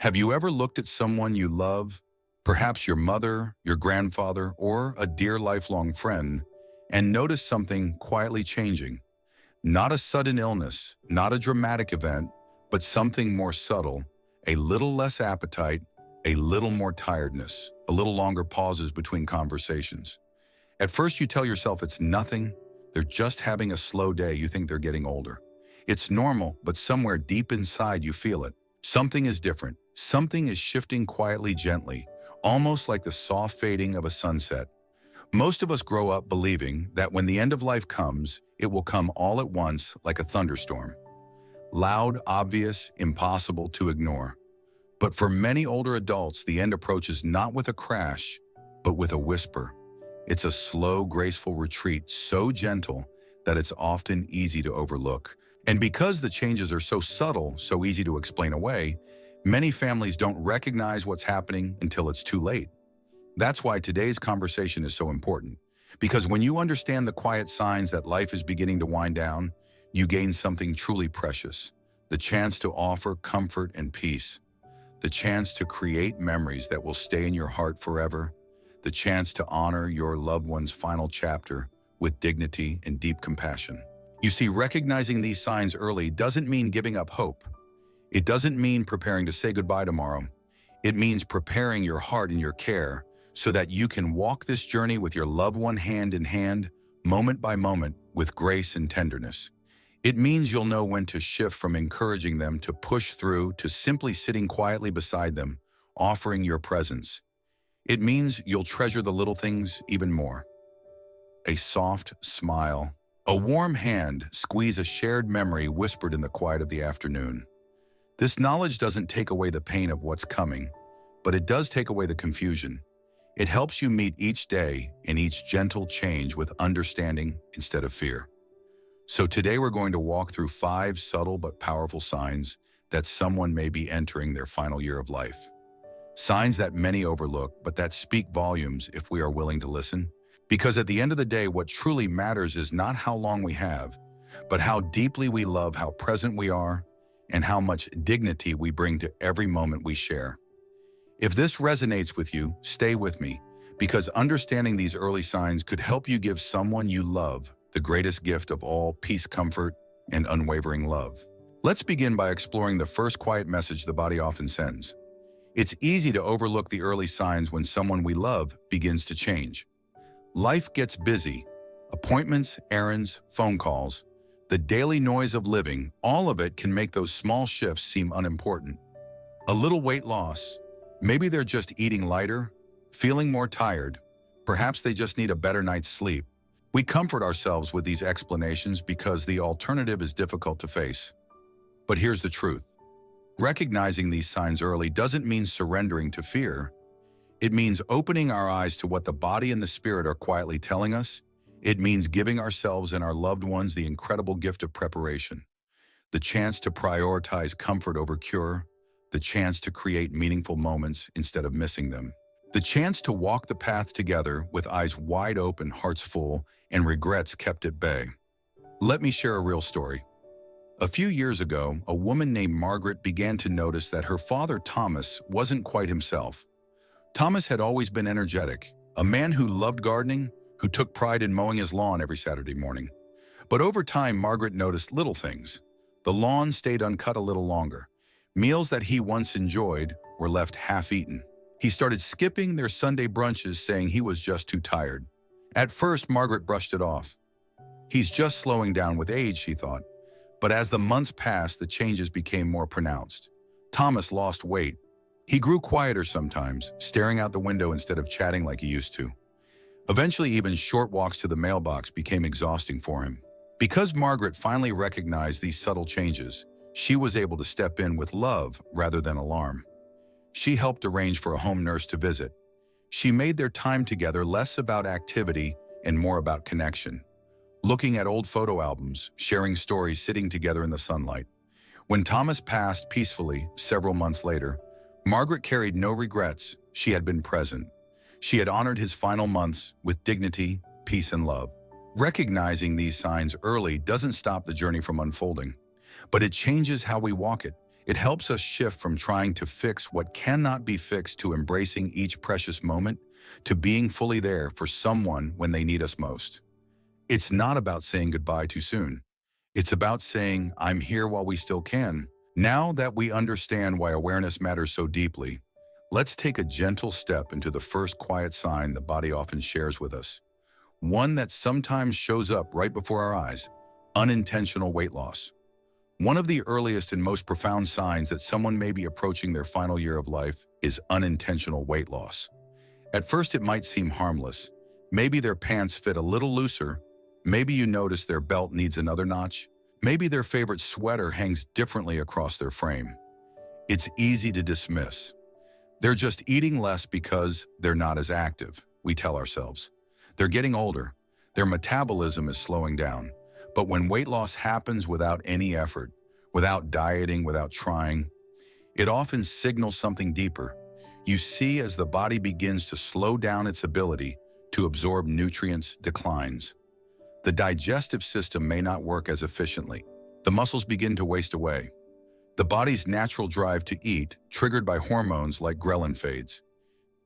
Have you ever looked at someone you love, perhaps your mother, your grandfather, or a dear lifelong friend, and noticed something quietly changing? Not a sudden illness, not a dramatic event, but something more subtle, a little less appetite, a little more tiredness, a little longer pauses between conversations. At first you tell yourself it's nothing, they're just having a slow day, you think they're getting older. It's normal, but somewhere deep inside you feel it. Something is different. Something is shifting quietly, gently, almost like the soft fading of a sunset. Most of us grow up believing that when the end of life comes, it will come all at once like a thunderstorm. Loud, obvious, impossible to ignore. But for many older adults, the end approaches not with a crash, but with a whisper. It's a slow, graceful retreat, so gentle that it's often easy to overlook. And because the changes are so subtle, so easy to explain away, many families don't recognize what's happening until it's too late. That's why today's conversation is so important. Because when you understand the quiet signs that life is beginning to wind down, you gain something truly precious. The chance to offer comfort and peace. The chance to create memories that will stay in your heart forever. The chance to honor your loved one's final chapter with dignity and deep compassion. You see, recognizing these signs early doesn't mean giving up hope. It doesn't mean preparing to say goodbye tomorrow. It means preparing your heart and your care so that you can walk this journey with your loved one hand in hand, moment by moment, with grace and tenderness. It means you'll know when to shift from encouraging them to push through to simply sitting quietly beside them, offering your presence. It means you'll treasure the little things even more. A soft smile, a warm hand squeeze a shared memory whispered in the quiet of the afternoon. This knowledge doesn't take away the pain of what's coming, but it does take away the confusion. It helps you meet each day and each gentle change with understanding instead of fear. So today we're going to walk through 5 subtle but powerful signs that someone may be entering their final year of life. Signs that many overlook, but that speak volumes if we are willing to listen. Because at the end of the day, what truly matters is not how long we have, but how deeply we love, how present we are, and how much dignity we bring to every moment we share. If this resonates with you, stay with me, because understanding these early signs could help you give someone you love the greatest gift of all: peace, comfort, and unwavering love. Let's begin by exploring the first quiet message the body often sends. It's easy to overlook the early signs when someone we love begins to change. Life gets busy. Appointments, errands, phone calls, the daily noise of living, all of it can make those small shifts seem unimportant. A little weight loss. Maybe they're just eating lighter, feeling more tired. Perhaps they just need a better night's sleep. We comfort ourselves with these explanations because the alternative is difficult to face. But here's the truth. Recognizing these signs early doesn't mean surrendering to fear. It means opening our eyes to what the body and the spirit are quietly telling us. It means giving ourselves and our loved ones the incredible gift of preparation, the chance to prioritize comfort over cure, the chance to create meaningful moments instead of missing them, the chance to walk the path together with eyes wide open, hearts full, and regrets kept at bay. Let me share a real story. A few years ago, a woman named Margaret began to notice that her father, Thomas, wasn't quite himself. Thomas had always been energetic, a man who loved gardening, who took pride in mowing his lawn every Saturday morning. But over time, Margaret noticed little things. The lawn stayed uncut a little longer. Meals that he once enjoyed were left half-eaten. He started skipping their Sunday brunches, saying he was just too tired. At first, Margaret brushed it off. He's just slowing down with age, she thought. But as the months passed, the changes became more pronounced. Thomas lost weight. He grew quieter sometimes, staring out the window instead of chatting like he used to. Eventually, even short walks to the mailbox became exhausting for him. Because Margaret finally recognized these subtle changes, she was able to step in with love rather than alarm. She helped arrange for a home nurse to visit. She made their time together less about activity and more about connection. Looking at old photo albums, sharing stories, sitting together in the sunlight. When Thomas passed peacefully several months later, Margaret carried no regrets. She had been present. She had honored his final months with dignity, peace, and love. Recognizing these signs early doesn't stop the journey from unfolding, but it changes how we walk it. It helps us shift from trying to fix what cannot be fixed to embracing each precious moment, to being fully there for someone when they need us most. It's not about saying goodbye too soon. It's about saying, I'm here while we still can. Now that we understand why awareness matters so deeply, let's take a gentle step into the first quiet sign the body often shares with us. One that sometimes shows up right before our eyes: unintentional weight loss. One of the earliest and most profound signs that someone may be approaching their final year of life is unintentional weight loss. At first, it might seem harmless. Maybe their pants fit a little looser. Maybe you notice their belt needs another notch. Maybe their favorite sweater hangs differently across their frame. It's easy to dismiss. They're just eating less because they're not as active, we tell ourselves. They're getting older. Their metabolism is slowing down. But when weight loss happens without any effort, without dieting, without trying, it often signals something deeper. You see, as the body begins to slow down its ability to absorb nutrients, declines. The digestive system may not work as efficiently. The muscles begin to waste away. The body's natural drive to eat, triggered by hormones like ghrelin, fades.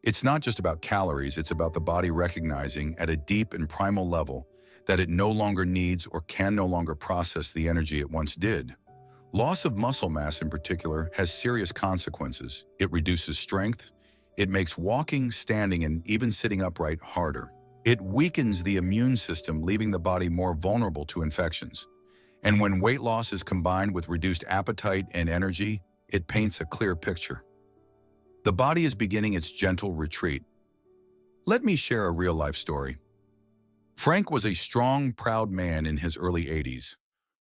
It's not just about calories, it's about the body recognizing at a deep and primal level that it no longer needs or can no longer process the energy it once did. Loss of muscle mass in particular has serious consequences. It reduces strength. It makes walking, standing, and even sitting upright harder. It weakens the immune system, leaving the body more vulnerable to infections. And when weight loss is combined with reduced appetite and energy, it paints a clear picture. The body is beginning its gentle retreat. Let me share a real-life story. Frank was a strong, proud man in his early 80s.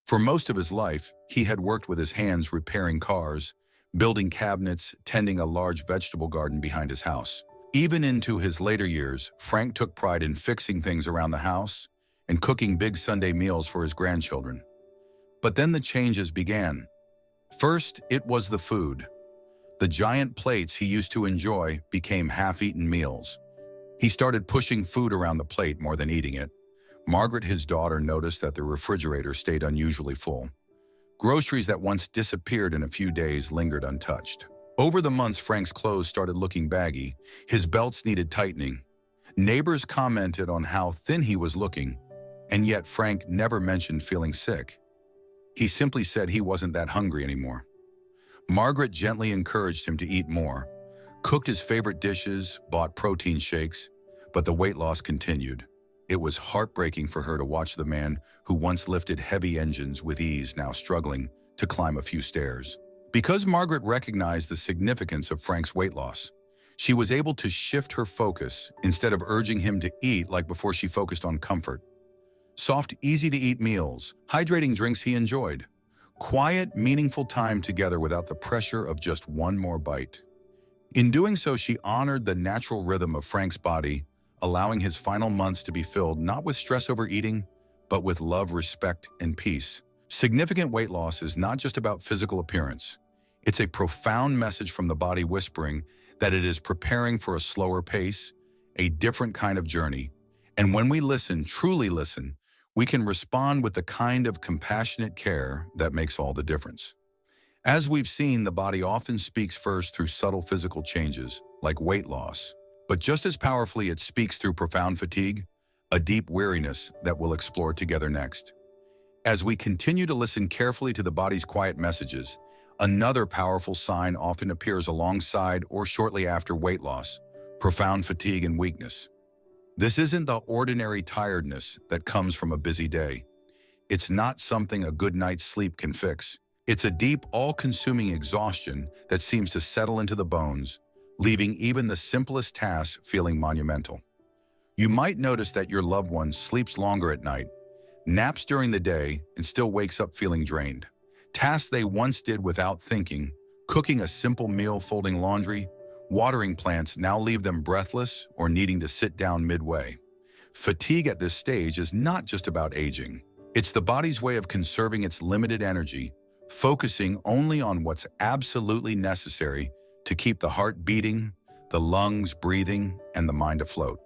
For most of his life, he had worked with his hands repairing cars, building cabinets, tending a large vegetable garden behind his house. Even into his later years, Frank took pride in fixing things around the house and cooking big Sunday meals for his grandchildren. But then the changes began. First, it was the food. The giant plates he used to enjoy became half-eaten meals. He started pushing food around the plate more than eating it. Margaret, his daughter, noticed that the refrigerator stayed unusually full. Groceries that once disappeared in a few days lingered untouched. Over the months, Frank's clothes started looking baggy. His belts needed tightening. Neighbors commented on how thin he was looking, and yet Frank never mentioned feeling sick. He simply said he wasn't that hungry anymore. Margaret gently encouraged him to eat more, cooked his favorite dishes, bought protein shakes, but the weight loss continued. It was heartbreaking for her to watch the man who once lifted heavy engines with ease now struggling to climb a few stairs. Because Margaret recognized the significance of Frank's weight loss, she was able to shift her focus. Instead of urging him to eat like before, she focused on comfort. Soft, easy-to-eat meals, hydrating drinks he enjoyed, quiet, meaningful time together without the pressure of just one more bite. In doing so, she honored the natural rhythm of Frank's body, allowing his final months to be filled not with stress over eating, but with love, respect, and peace. Significant weight loss is not just about physical appearance. It's a profound message from the body whispering that it is preparing for a slower pace, a different kind of journey. And when we listen, truly listen, we can respond with the kind of compassionate care that makes all the difference. As we've seen, the body often speaks first through subtle physical changes, like weight loss. But just as powerfully, it speaks through profound fatigue, a deep weariness that we'll explore together next. As we continue to listen carefully to the body's quiet messages, another powerful sign often appears alongside or shortly after weight loss: profound fatigue and weakness. This isn't the ordinary tiredness that comes from a busy day. It's not something a good night's sleep can fix. It's a deep, all-consuming exhaustion that seems to settle into the bones, leaving even the simplest tasks feeling monumental. You might notice that your loved one sleeps longer at night, naps during the day, and still wakes up feeling drained. Tasks they once did without thinking, cooking a simple meal, folding laundry, watering plants, now leave them breathless or needing to sit down midway. Fatigue at this stage is not just about aging. It's the body's way of conserving its limited energy, focusing only on what's absolutely necessary to keep the heart beating, the lungs breathing, and the mind afloat.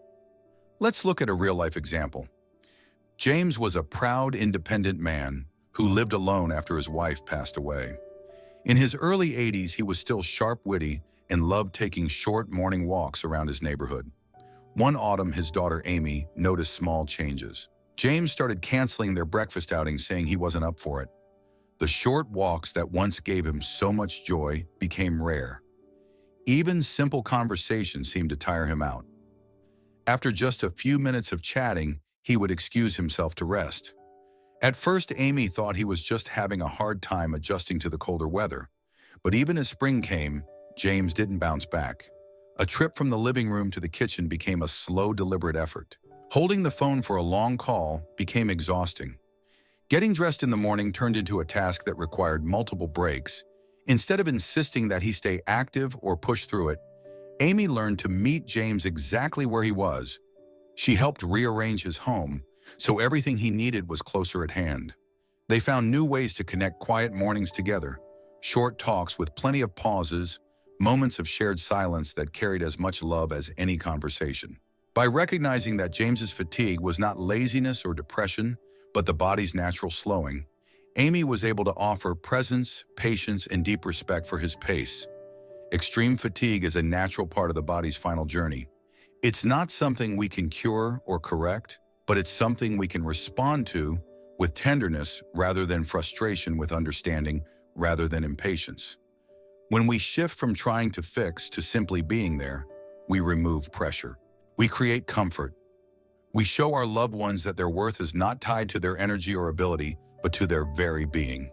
Let's look at a real-life example. James was a proud, independent man who lived alone after his wife passed away. In his early 80s, he was still sharp-witty and loved taking short morning walks around his neighborhood. One autumn, his daughter Amy noticed small changes. James started canceling their breakfast outings, saying he wasn't up for it. The short walks that once gave him so much joy became rare. Even simple conversations seemed to tire him out. After just a few minutes of chatting, he would excuse himself to rest. At first, Amy thought he was just having a hard time adjusting to the colder weather. But even as spring came, James didn't bounce back. A trip from the living room to the kitchen became a slow, deliberate effort. Holding the phone for a long call became exhausting. Getting dressed in the morning turned into a task that required multiple breaks. Instead of insisting that he stay active or push through it, Amy learned to meet James exactly where he was. She helped rearrange his home, so everything he needed was closer at hand. They found new ways to connect quiet mornings together, short talks with plenty of pauses, moments of shared silence that carried as much love as any conversation. By recognizing that James's fatigue was not laziness or depression, but the body's natural slowing, Amy was able to offer presence, patience, and deep respect for his pace. Extreme fatigue is a natural part of the body's final journey. It's not something we can cure or correct, but it's something we can respond to with tenderness rather than frustration, with understanding rather than impatience. When we shift from trying to fix to simply being there, we remove pressure. We create comfort. We show our loved ones that their worth is not tied to their energy or ability, but to their very being.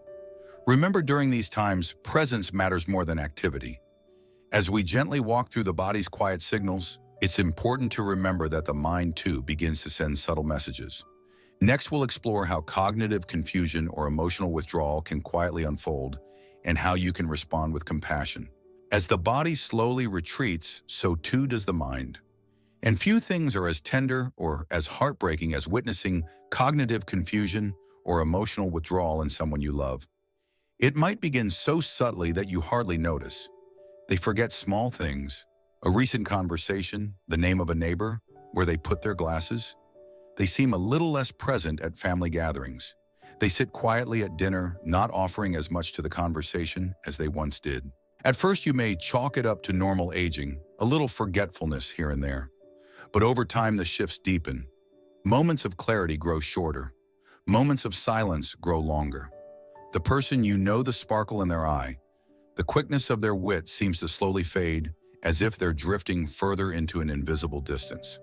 Remember, during these times, presence matters more than activity. As we gently walk through the body's quiet signals, it's important to remember that the mind too begins to send subtle messages. Next, we'll explore how cognitive confusion or emotional withdrawal can quietly unfold and how you can respond with compassion. As the body slowly retreats, so too does the mind. And few things are as tender or as heartbreaking as witnessing cognitive confusion or emotional withdrawal in someone you love. It might begin so subtly that you hardly notice. They forget small things, a recent conversation, the name of a neighbor, where they put their glasses. They seem a little less present at family gatherings. They sit quietly at dinner, not offering as much to the conversation as they once did. At first, you may chalk it up to normal aging, a little forgetfulness here and there. But over time, the shifts deepen. Moments of clarity grow shorter. Moments of silence grow longer. The person you know, the sparkle in their eye, the quickness of their wit seems to slowly fade, as if they're drifting further into an invisible distance.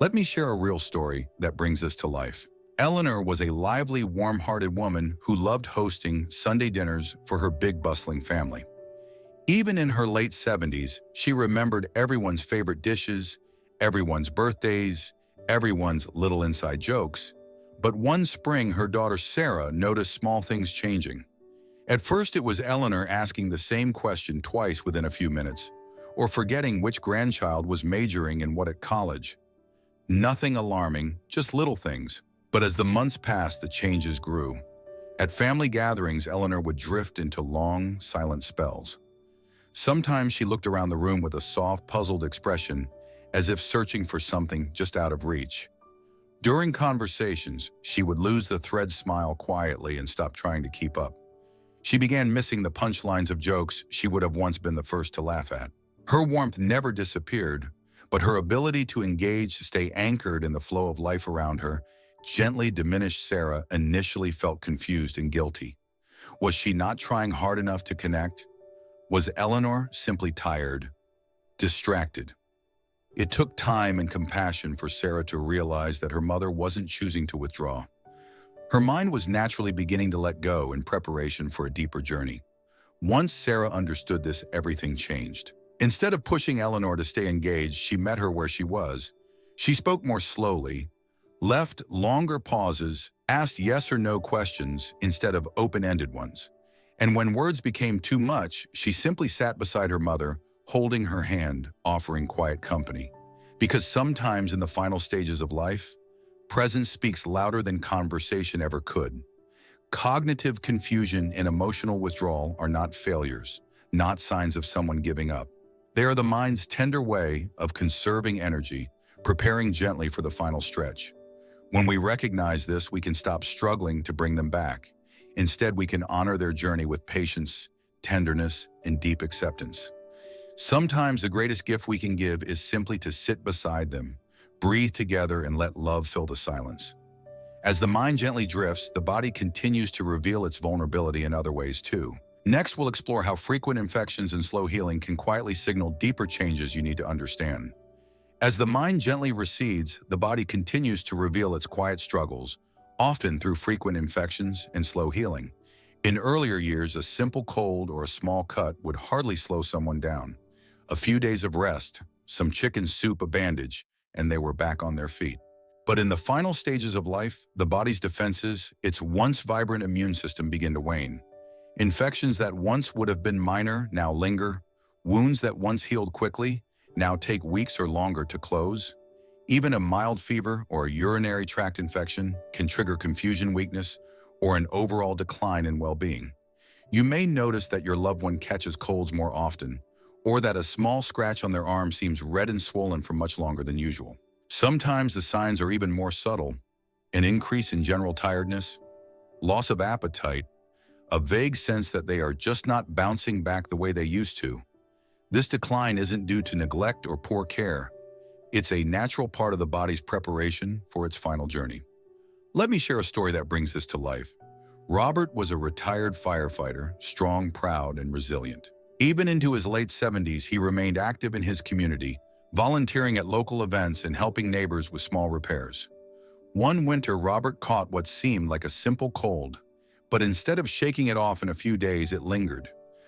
Let me share a real story that brings this to life. Eleanor was a lively, warm-hearted woman who loved hosting Sunday dinners for her big, bustling family. Even in her late 70s, she remembered everyone's favorite dishes, everyone's birthdays, everyone's little inside jokes. But one spring, her daughter Sarah noticed small things changing. At first, it was Eleanor asking the same question twice within a few minutes, or forgetting which grandchild was majoring in what at college. Nothing alarming, just little things. But as the months passed, the changes grew. At family gatherings, Eleanor would drift into long, silent spells. Sometimes she looked around the room with a soft, puzzled expression, as if searching for something just out of reach. During conversations, she would lose the thread, smile quietly, and stop trying to keep up. She began missing the punchlines of jokes she would have once been the first to laugh at. Her warmth never disappeared, but her ability to engage, stay anchored in the flow of life around her, gently diminished. Sarah initially felt confused and guilty. Was she not trying hard enough to connect? Was Eleanor simply tired, distracted? It took time and compassion for Sarah to realize that her mother wasn't choosing to withdraw. Her mind was naturally beginning to let go in preparation for a deeper journey. Once Sarah understood this, everything changed. Instead of pushing Eleanor to stay engaged, she met her where she was. She spoke more slowly, left longer pauses, asked yes or no questions instead of open-ended ones. And when words became too much, she simply sat beside her mother, holding her hand, offering quiet company. Because sometimes in the final stages of life, presence speaks louder than conversation ever could. Cognitive confusion and emotional withdrawal are not failures, not signs of someone giving up. They are the mind's tender way of conserving energy, preparing gently for the final stretch. When we recognize this, we can stop struggling to bring them back. Instead, we can honor their journey with patience, tenderness, and deep acceptance. Sometimes the greatest gift we can give is simply to sit beside them, breathe together, and let love fill the silence. As the mind gently drifts, the body continues to reveal its vulnerability in other ways too. Next, we'll explore how frequent infections and slow healing can quietly signal deeper changes you need to understand. As the mind gently recedes, the body continues to reveal its quiet struggles, often through frequent infections and slow healing. In earlier years, a simple cold or a small cut would hardly slow someone down. A few days of rest, some chicken soup, a bandage, and they were back on their feet. But in the final stages of life, the body's defenses, its once vibrant immune system, begin to wane. Infections that once would have been minor now linger. Wounds that once healed quickly now take weeks or longer to close. Even a mild fever or a urinary tract infection can trigger confusion, weakness, or an overall decline in well-being. You may notice that your loved one catches colds more often, or that a small scratch on their arm seems red and swollen for much longer than usual. Sometimes the signs are even more subtle: an increase in general tiredness, loss of appetite, a vague sense that they are just not bouncing back the way they used to. This decline isn't due to neglect or poor care. It's a natural part of the body's preparation for its final journey. Let me share a story that brings this to life. Robert was a retired firefighter, strong, proud, and resilient. Even into his late 70s, he remained active in his community, volunteering at local events and helping neighbors with small repairs. One winter, Robert caught what seemed like a simple cold, but instead of shaking it off in a few days, it lingered.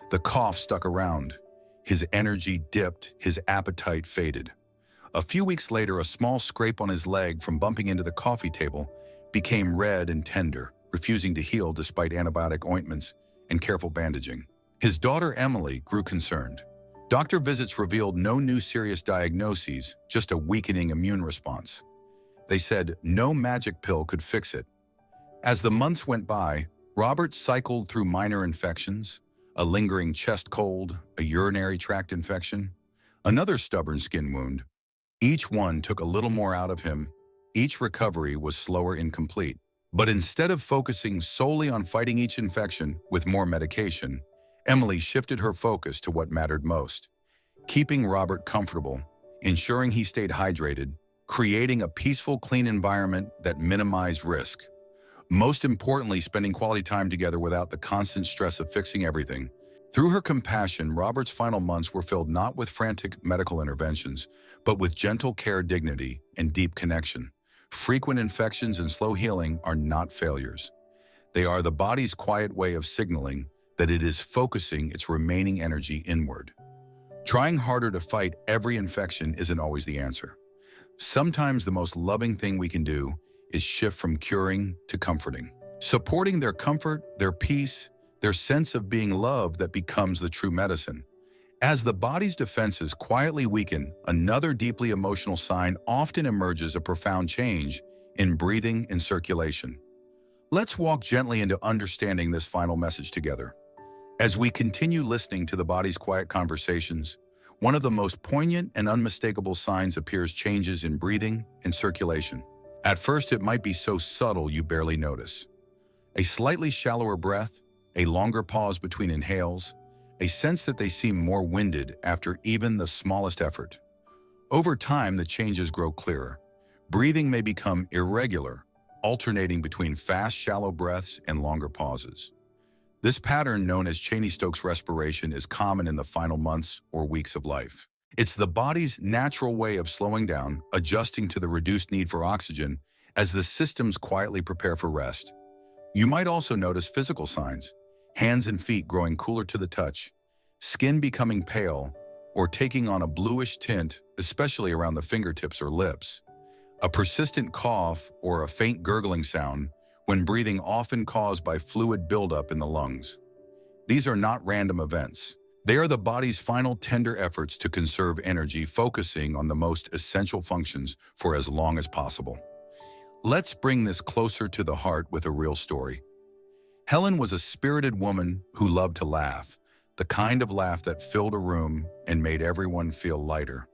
The cough stuck around. His energy dipped, his appetite faded. A few weeks later, a small scrape on his leg from bumping into the coffee table became red and tender, refusing to heal despite antibiotic ointments and careful bandaging. His daughter, Emily, grew concerned. Doctor visits revealed no new serious diagnoses, just a weakening immune response. They said no magic pill could fix it. As the months went by, Robert cycled through minor infections, a lingering chest cold, a urinary tract infection, another stubborn skin wound. Each one took a little more out of him. Each recovery was slower, incomplete. But instead of focusing solely on fighting each infection with more medication, Emily shifted her focus to what mattered most: keeping Robert comfortable, ensuring he stayed hydrated, creating a peaceful, clean environment that minimized risk. Most importantly, spending quality time together without the constant stress of fixing everything. Through her compassion, Robert's final months were filled not with frantic medical interventions, but with gentle care, dignity, and deep connection. Frequent infections and slow healing are not failures. They are the body's quiet way of signaling that it is focusing its remaining energy inward. Trying harder to fight every infection isn't always the answer. Sometimes the most loving thing we can do is shift from curing to comforting. Supporting their comfort, their peace, their sense of being loved that becomes the true medicine. As the body's defenses quietly weaken, another deeply emotional sign often emerges: a profound change in breathing and circulation. Let's walk gently into understanding this final message together. As we continue listening to the body's quiet conversations, one of the most poignant and unmistakable signs appears: changes in breathing and circulation. At first, it might be so subtle you barely notice. A slightly shallower breath, a longer pause between inhales, a sense that they seem more winded after even the smallest effort. Over time, the changes grow clearer. Breathing may become irregular, alternating between fast, shallow breaths and longer pauses. This pattern, known as Cheney-Stokes respiration, is common in the final months or weeks of life. It's the body's natural way of slowing down, adjusting to the reduced need for oxygen as the systems quietly prepare for rest. You might also notice physical signs: hands and feet growing cooler to the touch, skin becoming pale or taking on a bluish tint, especially around the fingertips or lips, a persistent cough or a faint gurgling sound when breathing, often caused by fluid buildup in the lungs. These are not random events. They are the body's final tender efforts to conserve energy, focusing on the most essential functions for as long as possible. Let's bring this closer to the heart with a real story. Helen was a spirited woman who loved to laugh, the kind of laugh that filled a room and made everyone feel lighter.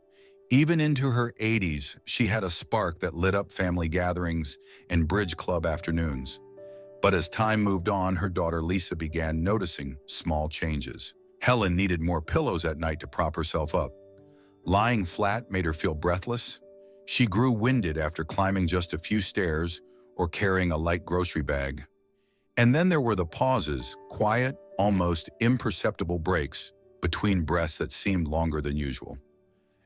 Even into her 80s, she had a spark that lit up family gatherings and bridge club afternoons. But as time moved on, her daughter Lisa began noticing small changes. Helen needed more pillows at night to prop herself up. Lying flat made her feel breathless. She grew winded after climbing just a few stairs or carrying a light grocery bag. And then there were the pauses, quiet, almost imperceptible breaks between breaths that seemed longer than usual.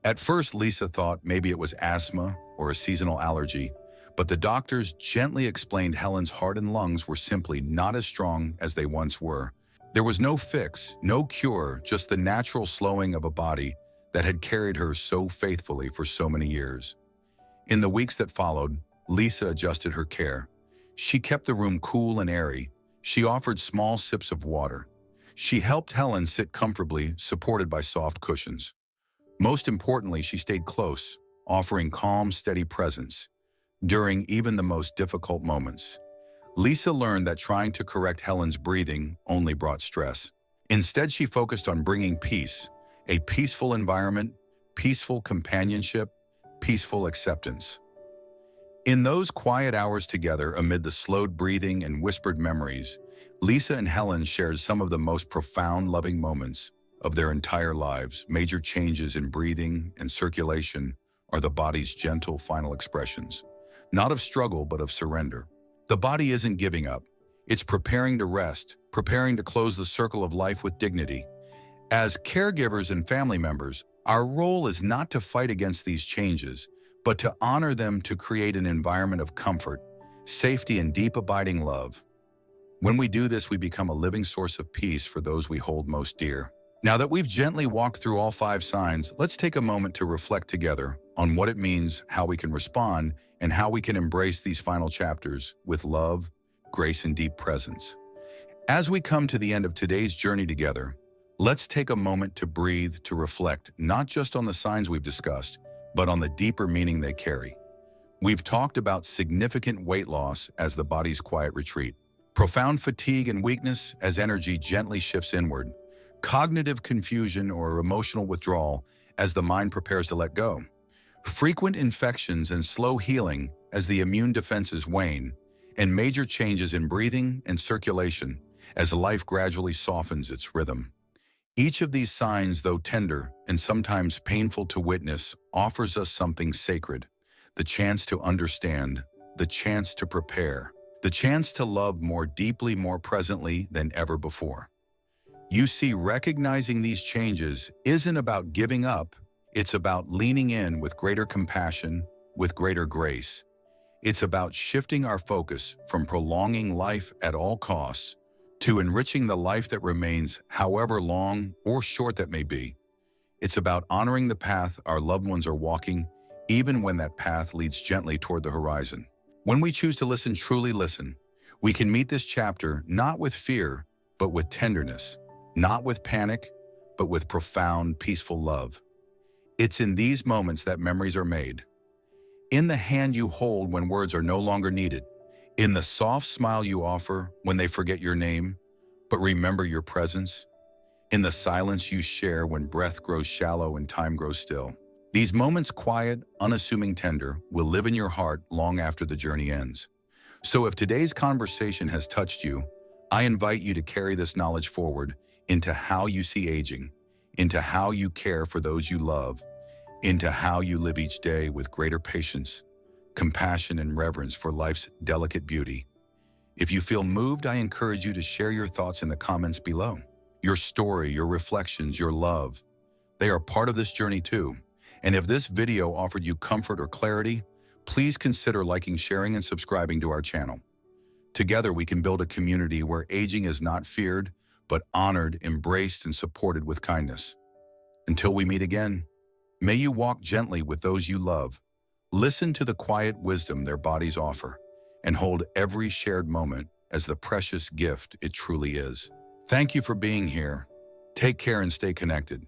At first, Lisa thought maybe it was asthma or a seasonal allergy, but the doctors gently explained Helen's heart and lungs were simply not as strong as they once were. There was no fix, no cure, just the natural slowing of a body that had carried her so faithfully for so many years. In the weeks that followed, Lisa adjusted her care. She kept the room cool and airy. She offered small sips of water. She helped Helen sit comfortably, supported by soft cushions. Most importantly, she stayed close, offering calm, steady presence during even the most difficult moments. Lisa learned that trying to correct Helen's breathing only brought stress. Instead, she focused on bringing peace, a peaceful environment, peaceful companionship, peaceful acceptance. In those quiet hours together, amid the slowed breathing and whispered memories, Lisa and Helen shared some of the most profound, loving moments of their entire lives. Major changes in breathing and circulation are the body's gentle final expressions, not of struggle, but of surrender. The body isn't giving up. It's preparing to rest, preparing to close the circle of life with dignity. As caregivers and family members, our role is not to fight against these changes, but to honor them, to create an environment of comfort, safety, and deep abiding love. When we do this, we become a living source of peace for those we hold most dear. Now that we've gently walked through all 5 signs, let's take a moment to reflect together on what it means, how we can respond, and how we can embrace these final chapters with love, grace, and deep presence. As we come to the end of today's journey together, let's take a moment to breathe, to reflect, not just on the signs we've discussed, but on the deeper meaning they carry. We've talked about significant weight loss as the body's quiet retreat, profound fatigue and weakness as energy gently shifts inward, cognitive confusion or emotional withdrawal as the mind prepares to let go, frequent infections and slow healing as the immune defenses wane, and major changes in breathing and circulation as life gradually softens its rhythm. Each of these signs, though tender and sometimes painful to witness, offers us something sacred: the chance to understand, the chance to prepare, the chance to love more deeply, more presently than ever before. You see, recognizing these changes isn't about giving up, it's about leaning in with greater compassion, with greater grace. It's about shifting our focus from prolonging life at all costs to enriching the life that remains, however long or short that may be. It's about honoring the path our loved ones are walking, even when that path leads gently toward the horizon. When we choose to listen, truly listen, we can meet this chapter not with fear, but with tenderness, not with panic, but with profound, peaceful love. It's in these moments that memories are made. In the hand you hold when words are no longer needed, in the soft smile you offer when they forget your name, but remember your presence, in the silence you share when breath grows shallow and time grows still. These moments, quiet, unassuming, tender, will live in your heart long after the journey ends. So if today's conversation has touched you, I invite you to carry this knowledge forward into how you see aging, into how you care for those you love, into how you live each day with greater patience, compassion, and reverence for life's delicate beauty. If you feel moved, I encourage you to share your thoughts in the comments below. Your story, your reflections, your love, they are part of this journey too. And if this video offered you comfort or clarity, please consider liking, sharing, and subscribing to our channel. Together, we can build a community where aging is not feared, but honored, embraced, and supported with kindness. Until we meet again, may you walk gently with those you love, listen to the quiet wisdom their bodies offer, and hold every shared moment as the precious gift it truly is. Thank you for being here. Take care and stay connected.